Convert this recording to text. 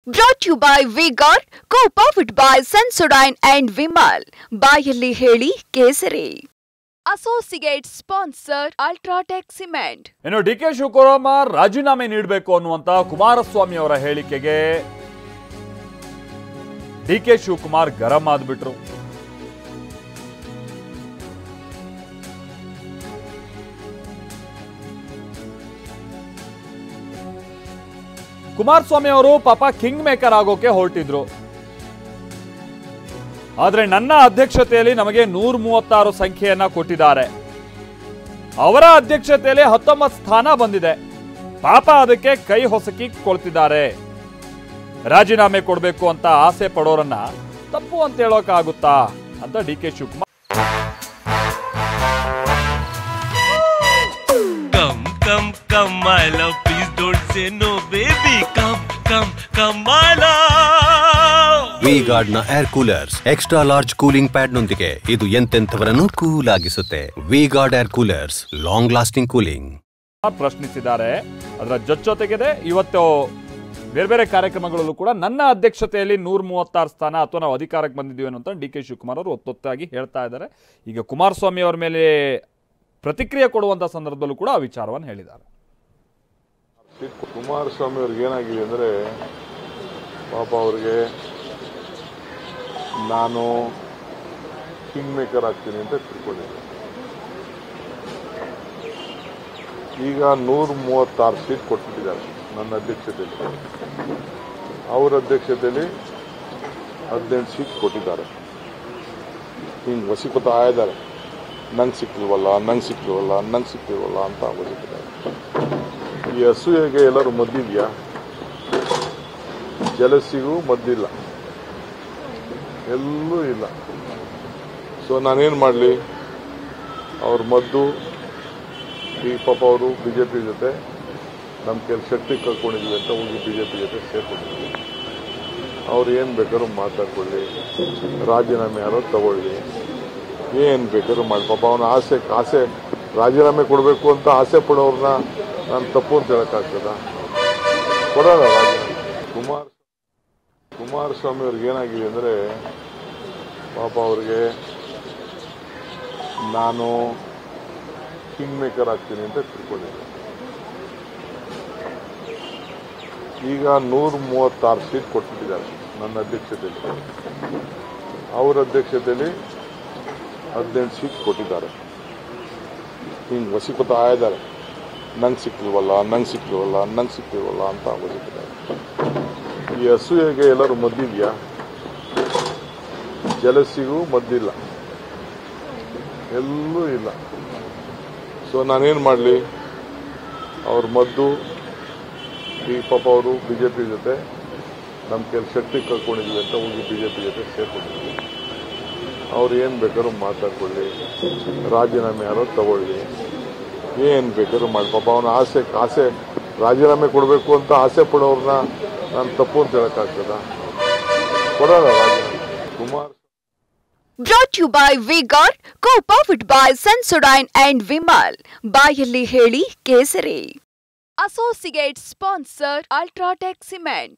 Brought to you by V-Guard, co-powered by Sensodyne and Vimal. ಬಾಯಲ್ಲಿ ಹೇಳಿ ಕೇಸರಿ. Associate sponsor Ultratech Cement. ಇನ್ನು DK Shivakumar ರಾಜೀನಾಮೆ ನೀಡಬೇಕು ಅನ್ನುವಂತ ಕುಮಾರಸ್ವಾಮಿ ಅವರ ಹೇಳಿಕೆಗೆ ಡಿಕೆ ಶಿವಕುಮಾರ್ ಗರಂ ಆದ್ಬಿಟ್ರು. ಕುಮಾರಸ್ವಾಮಿ ಅವರು ಪಾಪ ಕಿಂಗ್ ಮೇಕರ್ ಆಗೋಕೆ ಹೊರಟಿದ್ರು. ಆದ್ರೆ ನನ್ನ ಅಧ್ಯಕ್ಷತೆಯಲ್ಲಿ ನಮಗೆ 136 ಸಂಖ್ಯೆಯನ್ನ ಕೊಟ್ಟಿದ್ದಾರೆ. ಅವರ ಅಧ್ಯಕ್ಷತೆಯಲ್ಲಿ 19 ಸ್ಥಾನ ಬಂದಿದೆ. ಪಾಪ ಅದಕ್ಕೆ ಕೈ ಹೊಸಕಿ ಕೊಳ್ತಿದ್ದಾರೆ. ರಾಜೀನಾಮೆ ಕೊಡಬೇಕು ಅಂತ ಆಸೆ ಪಡೋರನ್ನ ತಪ್ಪು ಅಂತ ಹೇಳೋಕ್ಕಾಗುತ್ತಾ ಅಂತ DK Shivakumar Come, my love, please don't say no, baby. Come, my love. V-Guard ನ air coolers extra large cooling pad ನೊಂದಿಗೆ ಇದು ಎಂತೆಂಥವರನ್ನು ಕೂಲ್ ಆಗಿಸುತ್ತೆ. V-Guard air coolers, long lasting cooling. ಪ್ರಶ್ನಿಸಿದ್ದಾರೆ. ಅದರ ಜೊತೆಗೆ ಇವತ್ತು ಬೇರೆ ಬೇರೆ ಕಾರ್ಯಕ್ರಮಗಳಲ್ಲೂ ಕೂಡ ನನ್ನ ಅಧ್ಯಕ್ಷತೆಯಲ್ಲಿ 136 ಸ್ಥಾನ ಅಥವಾ ನಾವು ಅಧಿಕಾರಕ್ಕೆ ಬಂದಿದ್ದೀವಿ ಅಂತ ಡಿಕೆ ಶಿವಕುಮಾರ್ ಅವರು ಒತ್ತೊತ್ತಾಗಿ ಹೇಳ್ತಾ ಇದ್ದಾರೆ. ಈಗ ಕುಮಾರಸ್ವಾಮಿ ಅವರ ಮೇಲೆ ಪ್ರತಿಕ್ರಿಯೆ ಕೊಡುವಂತ ಸಂದರ್ಭದಲ್ಲೂ ಕೂಡ ಆ ವಿಚಾರವನ್ನು ಹೇಳಿದ್ದಾರೆ. ಕುಮಾರಸ್ವಾಮಿ ಅವ್ರಿಗೆ ಏನಾಗಿದೆ ಅಂದರೆ ಪಾಪ ಅವ್ರಿಗೆ ನಾನು ಕಿಂಗ್ ಮೇಕರ್ ಆಗ್ತೀನಿ ಅಂತ ತಿಳ್ಕೊಂಡಿದ್ದೆ. ಈಗ 136 ಸೀಟ್ ಕೊಟ್ಬಿಟ್ಟಿದ್ದಾರೆ ನನ್ನ ಅಧ್ಯಕ್ಷತೆಯಲ್ಲಿ. ಅವರ ಅಧ್ಯಕ್ಷತೆಯಲ್ಲಿ 18 ಸೀಟ್ ಕೊಟ್ಟಿದ್ದಾರೆ. ಹಿಂಗೆ ವಸಿಕೊತಾ ಇದ್ದಾರೆ. ನಂಗೆ ಸಿಕ್ಕಿಲ್ವಲ್ಲ ಅಂತ ಆಗೋದಿದ್ದಾರೆ. ಈ ಅಸೂಯೆಗೆ ಎಲ್ಲರೂ ಮದ್ದಿದೆಯಾ? ಜಲಸಿಗೂ ಮದ್ದಿಲ್ಲ, ಎಲ್ಲೂ ಇಲ್ಲ. ಸೊ ನಾನೇನು ಮಾಡಲಿ? ಅವ್ರ ಮದ್ದು ಈ ಪಾಪ ಅವರು ಬಿಜೆಪಿ ಜೊತೆ ನಮ್ಮ ಕೆಲ ಶಕ್ತಿ ಕಳ್ಕೊಂಡಿದ್ವಿ ಅಂತ ಹೋಗಿ ಬಿಜೆಪಿ ಜೊತೆ ಸೇರ್ಕೊಂಡಿದ್ವಿ. ಅವ್ರು ಏನು ಬೇಕಾದ್ರೂ ಮಾತಾಡ್ಕೊಳ್ಳಿ, ರಾಜೀನಾಮೆ ಯಾರೋ ತಗೊಳ್ಳಿ, ಏನು ಬೇಕಾದ್ರೂ ಮಾಡಿ. ಪಾಪ ಅವನ ಆಸೆ ರಾಜೀನಾಮೆ ಕೊಡಬೇಕು ಅಂತ ಆಸೆ ಪಡೋರನ್ನ ನಾನು ತಪ್ಪು ಅಂತ ಹೇಳೋಕ್ಕಾಗ್ತದ? ಕೊಡೋಲ್ಲ ರಾಜೀನಾಮೆ. ಕುಮಾರಸ್ವಾಮಿ ಅವ್ರಿಗೆ ಏನಾಗಿದೆ ಅಂದರೆ ಪಾಪ ಅವ್ರಿಗೆ ನಾನು ಕಿಂಗ್ ಮೇಕರ್ ಆಗ್ತೀನಿ ಅಂತ ತಿಳ್ಕೊಂಡಿದ್ದೆ. ಈಗ 136 ಸೀಟ್ ಕೊಟ್ಬಿಟ್ಟಿದ್ದಾರೆ ನನ್ನ ಅಧ್ಯಕ್ಷತೆಯಲ್ಲಿ. ಅವರ ಅಧ್ಯಕ್ಷತೆಯಲ್ಲಿ 18 ಸೀಟ್ ಕೊಟ್ಟಿದ್ದಾರೆ. ಹಿಂಗೆ ವಸಿಕೊತಾ ಇದ್ದಾರೆ. ನಂಗೆ ಸಿಕ್ಕಿಲ್ವಲ್ಲ ಅಂತ ಆಗೋದಿದ್ದಾರೆ. ಈ ಅಸೂಯೆಗೆ ಎಲ್ಲರೂ ಮದ್ದಿದೆಯಾ? ಜಲಸಿಗೂ ಮದ್ದಿಲ್ಲ, ಎಲ್ಲೂ ಇಲ್ಲ. ಸೊ ನಾನೇನು ಮಾಡಲಿ? ಅವ್ರ ಮದ್ದು ಈ ಪಾಪ ಅವರು ಬಿಜೆಪಿ ಜೊತೆ ನಮ್ಮ ಕೆಲ ಶಕ್ತಿ ಕಳ್ಕೊಂಡಿದ್ವಿ ಅಂತ ಹೋಗಿ ಬಿಜೆಪಿ ಜೊತೆ ಸೇರ್ಕೊಂಡಿದ್ವಿ. ಅವ್ರು ಏನು ಬೇಕಾದ್ರೂ ಮಾತಾಡ್ಕೊಳ್ಳಿ, ರಾಜೀನಾಮೆ ಯಾರೋ ತಗೊಳ್ಳಿ, ಏನು ಬೇಕಾದ್ರೂ ಮಾಡಿ. ಪಾಪ ಅವನ ಆಸೆ ರಾಜೀನಾಮೆ ಕೊಡಬೇಕು ಅಂತ ಆಸೆ ಪಡೋರನ್ನ ನಾನು ತಪ್ಪು ಅಂತ ಹೇಳೋಕ್ಕಾಗ್ತದ? ಕೊಡೋಲ್ಲ ರಾಜೀನಾಮೆ. Brought to you by V-Guard, co-powered by Sensodyne and Vimal. ಬಾಯಲ್ಲಿ ಹೇಳಿ ಕೇಸರಿ. Associate sponsor Ultratech Cement.